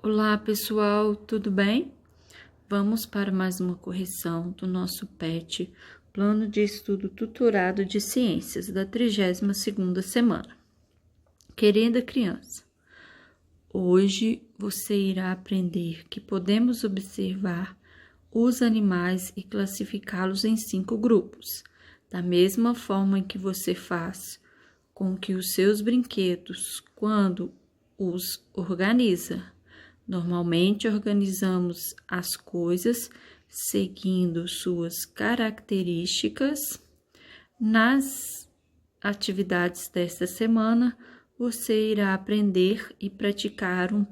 Olá pessoal, tudo bem? Vamos para mais uma correção do nosso PET, Plano de Estudo Tutorado de Ciências, da 32ª semana. Querida criança, hoje você irá aprender que podemos observar os animais e classificá-los em 5 grupos, da mesma forma em que você faz com que os seus brinquedos quando os organiza. Normalmente organizamos as coisas seguindo suas características. Nas atividades desta semana, você irá aprender e praticar um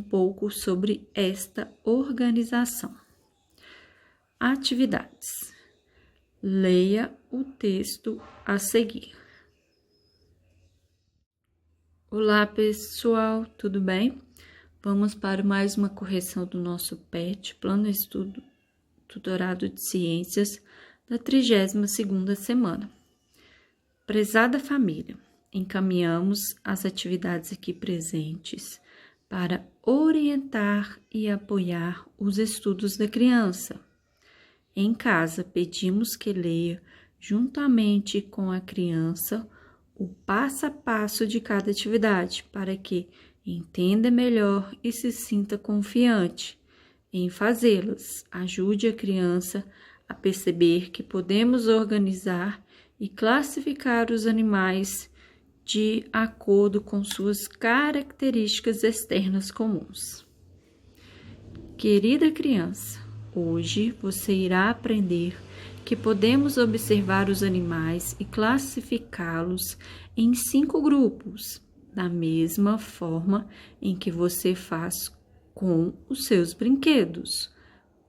pouco sobre esta organização. Atividades. Leia o texto a seguir. Olá, pessoal, tudo bem? Vamos para mais uma correção do nosso PET, Plano de Estudo Tutorado de Ciências, da 32ª semana. Prezada família, encaminhamos as atividades aqui presentes para orientar e apoiar os estudos da criança. Em casa, pedimos que leia, juntamente com a criança, o passo a passo de cada atividade, para que entenda melhor e se sinta confiante em fazê-las. Ajude a criança a perceber que podemos organizar e classificar os animais de acordo com suas características externas comuns. Querida criança, hoje você irá aprender que podemos observar os animais e classificá-los em 5 grupos, da mesma forma em que você faz com os seus brinquedos,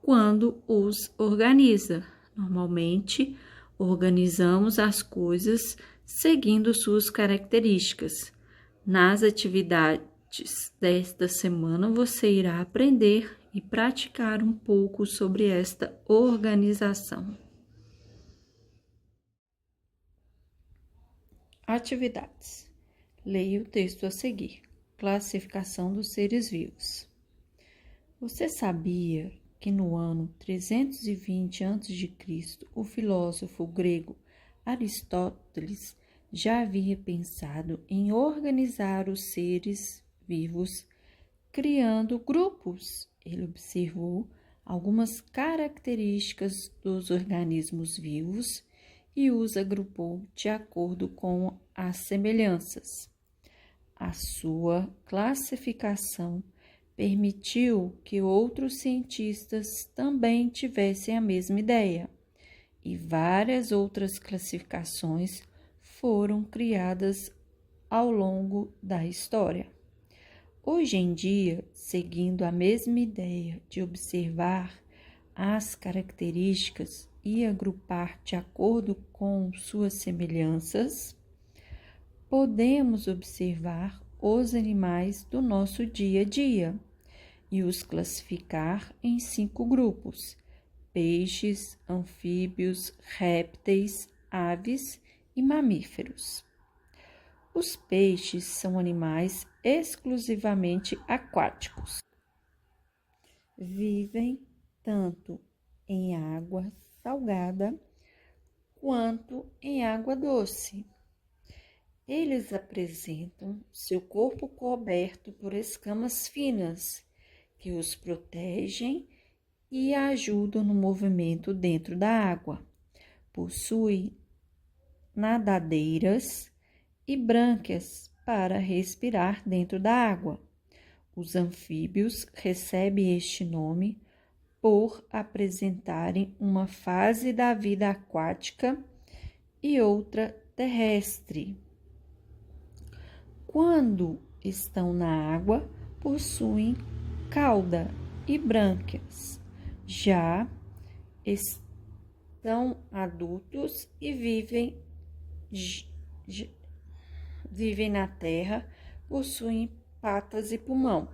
quando os organiza. Normalmente, organizamos as coisas seguindo suas características. Nas atividades desta semana, você irá aprender e praticar um pouco sobre esta organização. Atividades. Leia o texto a seguir. Classificação dos seres vivos. Você sabia que no ano 320 a.C., o filósofo grego Aristóteles já havia pensado em organizar os seres vivos, criando grupos? Ele observou algumas características dos organismos vivos e os agrupou de acordo com as semelhanças. A sua classificação permitiu que outros cientistas também tivessem a mesma ideia, e várias outras classificações foram criadas ao longo da história. Hoje em dia, seguindo a mesma ideia de observar as características e agrupar de acordo com suas semelhanças, podemos observar os animais do nosso dia a dia e os classificar em 5 grupos: peixes, anfíbios, répteis, aves e mamíferos. Os peixes são animais exclusivamente aquáticos. Vivem tanto em água salgada quanto em água doce. Eles apresentam seu corpo coberto por escamas finas que os protegem e ajudam no movimento dentro da água. Possuem nadadeiras e brânquias para respirar dentro da água. Os anfíbios recebem este nome por apresentarem uma fase da vida aquática e outra terrestre. Quando estão na água, possuem cauda e brânquias. Já estão adultos e vivem na terra, possuem patas e pulmão.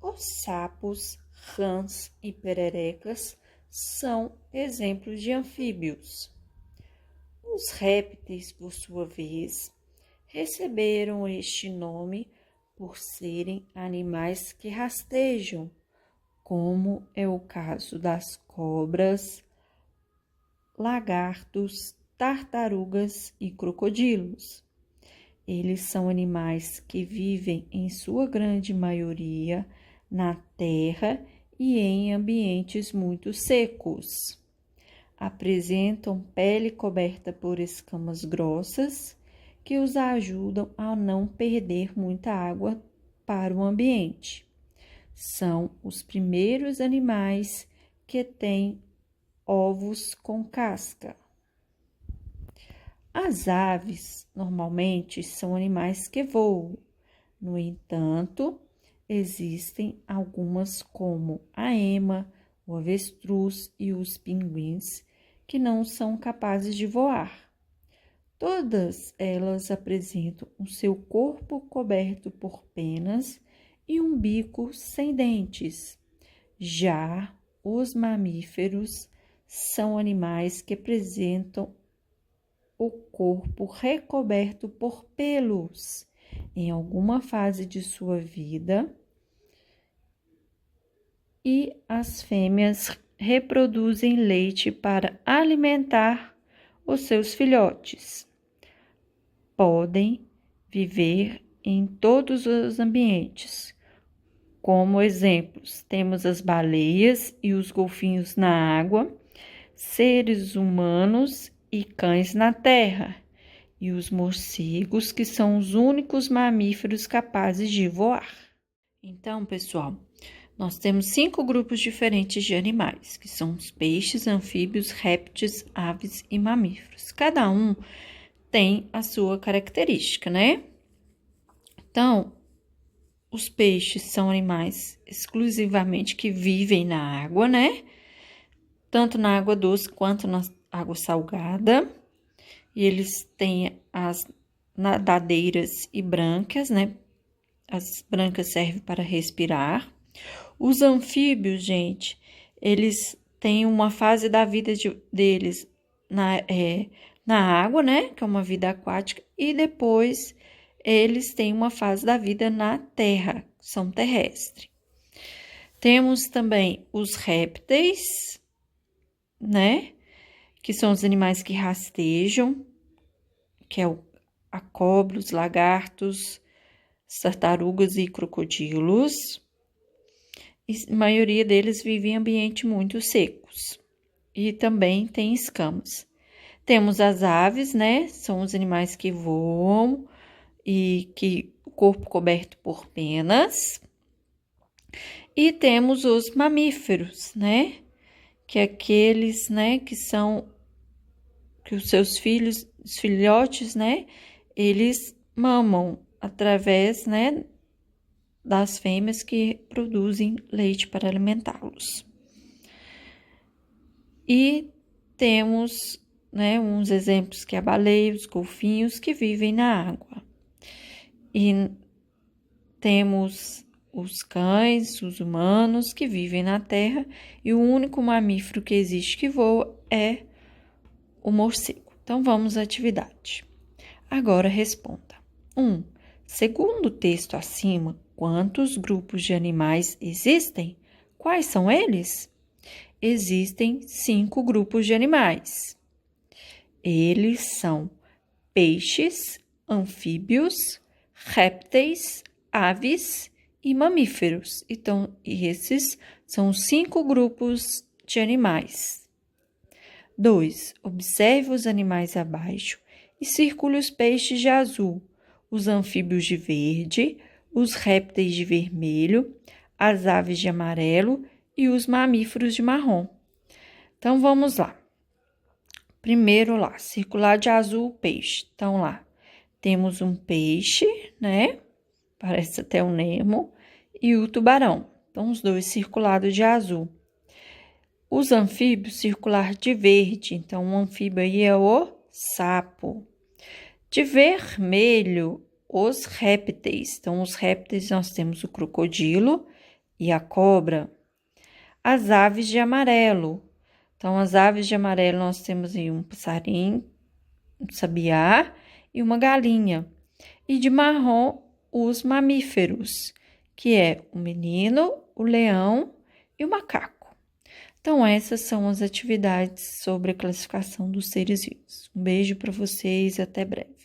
Os sapos, rãs e pererecas são exemplos de anfíbios. Os répteis, por sua vez, receberam este nome por serem animais que rastejam, como é o caso das cobras, lagartos, tartarugas e crocodilos. Eles são animais que vivem, em sua grande maioria, na terra e em ambientes muito secos. Apresentam pele coberta por escamas grossas que os ajudam a não perder muita água para o ambiente. São os primeiros animais que têm ovos com casca. As aves, normalmente, são animais que voam. No entanto, existem algumas como a ema, o avestruz e os pinguins que não são capazes de voar. Todas elas apresentam o seu corpo coberto por penas e um bico sem dentes. Já os mamíferos são animais que apresentam o corpo recoberto por pelos em alguma fase de sua vida, e as fêmeas reproduzem leite para alimentar os seus filhotes. Podem viver em todos os ambientes. Como exemplos, temos as baleias e os golfinhos na água, seres humanos e cães na terra, e os morcegos, que são os únicos mamíferos capazes de voar. Então, pessoal, nós temos 5 grupos diferentes de animais, que são os peixes, anfíbios, répteis, aves e mamíferos. Cada um tem a sua característica, né? Então, os peixes são animais exclusivamente que vivem na água, né? Tanto na água doce quanto na água salgada. E eles têm as nadadeiras e brânquias, né? As brânquias servem para respirar. Os anfíbios, gente, eles têm uma fase da vida deles na água, né? Que é uma vida aquática. E depois eles têm uma fase da vida na terra, são terrestres. Temos também os répteis, né? Que são os animais que rastejam, que é a cobra, os lagartos, tartarugas e crocodilos. E a maioria deles vive em ambientes muito secos e também tem escamas. Temos as aves, né? São os animais que voam e que o corpo coberto por penas. E temos os mamíferos, né? Que é aqueles, né, que são que os seus filhos, os filhotes, né, eles mamam através, né, das fêmeas que produzem leite para alimentá-los. E temos, né, uns exemplos que é a baleia, os golfinhos que vivem na água. E temos os cães, os humanos que vivem na terra, e o único mamífero que existe que voa é o morcego. Então, vamos à atividade. Agora, responda. 1. Segundo o texto acima, quantos grupos de animais existem? Quais são eles? Existem 5 grupos de animais. Eles são peixes, anfíbios, répteis, aves e mamíferos. Então, esses são os 5 grupos de animais. 2. Observe os animais abaixo e circule os peixes de azul, os anfíbios de verde, os répteis de vermelho, as aves de amarelo e os mamíferos de marrom. Então, vamos lá. Primeiro lá, circular de azul o peixe. Então, lá, temos um peixe, né? Parece até o Nemo. E o tubarão. Então, os dois circulados de azul. Os anfíbios circular de verde, então o anfíbio aí é o sapo. De vermelho, os répteis. Então, os répteis nós temos o crocodilo e a cobra. As aves de amarelo. Então, as aves de amarelo nós temos aí um passarinho, um sabiá e uma galinha. E de marrom, os mamíferos, que é o menino, o leão e o macaco. Então, essas são as atividades sobre a classificação dos seres vivos. Um beijo para vocês e até breve.